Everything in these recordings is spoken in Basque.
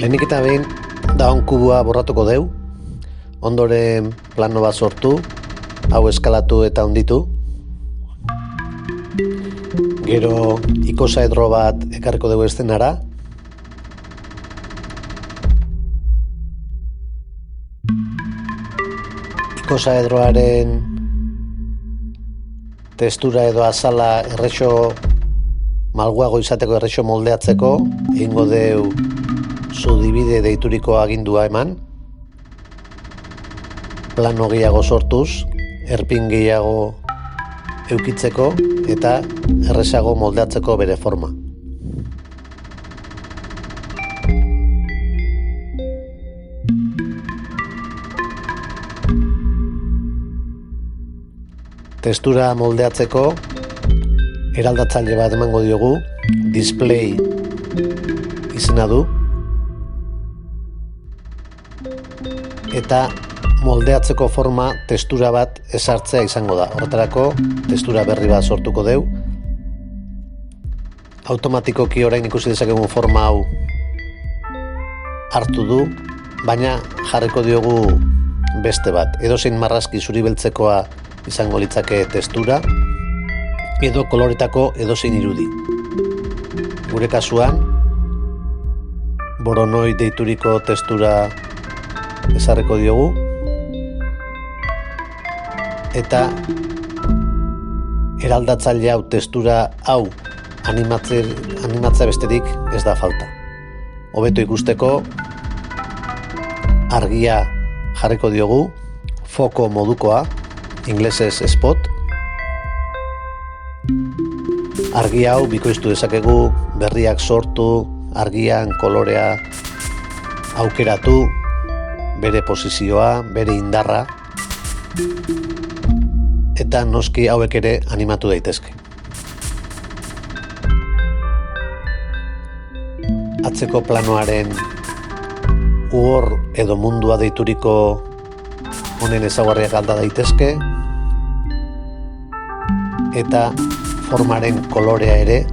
Lehenik eta behin daun kubua borratuko deu, ondoren plano bat sortu, hau eskalatu eta onditu. Gero ikosaedro bat ekarriko dugu eszenara. Ikosaedroaren testura edo azala errexo malguago izateko, errexo moldeatzeko, egingo deu subdivide deituriko agindua eman. Plano gehiago sortuz, erpin gehiago eukitzeko eta errezago moldeatzeko bere forma. Testura moldeatzeko eraldatzaile bat emango diogu, display izena du, eta moldeatzeko forma testura bat ezartzea izango da. Horretarako testura berri bat sortuko deu. Automatikoki orain ikusi dezakegun forma hau hartu du, baina jarriko diogu beste bat. Edozein marrazki zuri beltzekoa izango litzake testura, edo koloretako edozein irudi. Gure kasuan, Voronoi deituriko testura ezarriko diogu, eta eraldatzaile hau testura hau animatzea besterik ez da falta. Hobeto ikusteko argia jarriko diogu, foko modukoa, inglesez spot. Argia hau bikoiztu dezakegu, berriak sortu, argian kolorea aukeratu, bere posizioa, bere indarra, eta noski hauek ere animatu daitezke. Atzeko planoaren uhor edo mundua deituriko honen ezaugarriak alda daitezke, eta formaren kolorea ere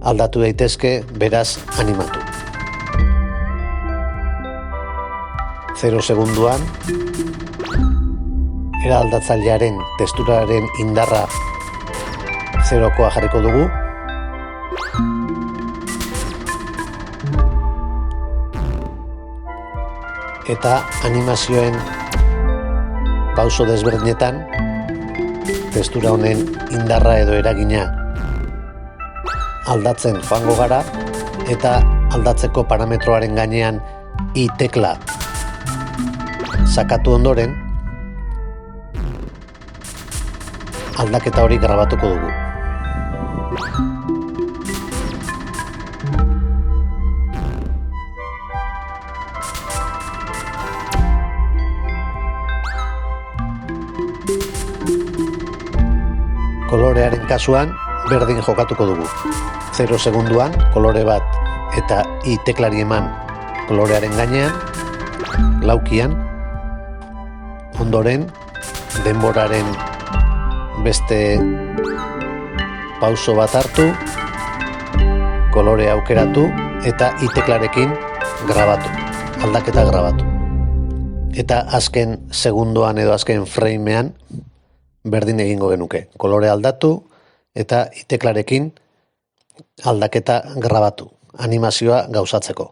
aldatu daitezke, beraz animatu. 0 segunduan eraldatzailearen testuraren indarra 0koa jarriko dugu. Eta animazioen pauso desberdinetan testura honen indarra edo eragina aldatzen joango gara, eta aldatzeko parametroaren gainean I tekla sakatu ondoren aldaketa hori grabatuko dugu. Kolorearen kasuan berdin jokatuko dugu. 0 segunduan kolore bat eta I teklari eman kolorearen gainean, laukian, ondoren denboraren beste pauso bat hartu, kolore aukeratu eta I teklarekin grabatu, aldaketa grabatu. Eta azken segundoan edo azken framean berdin egingo genuke. Kolore aldatu eta I teklarekin aldaketa grabatu, animazioa gauzatzeko.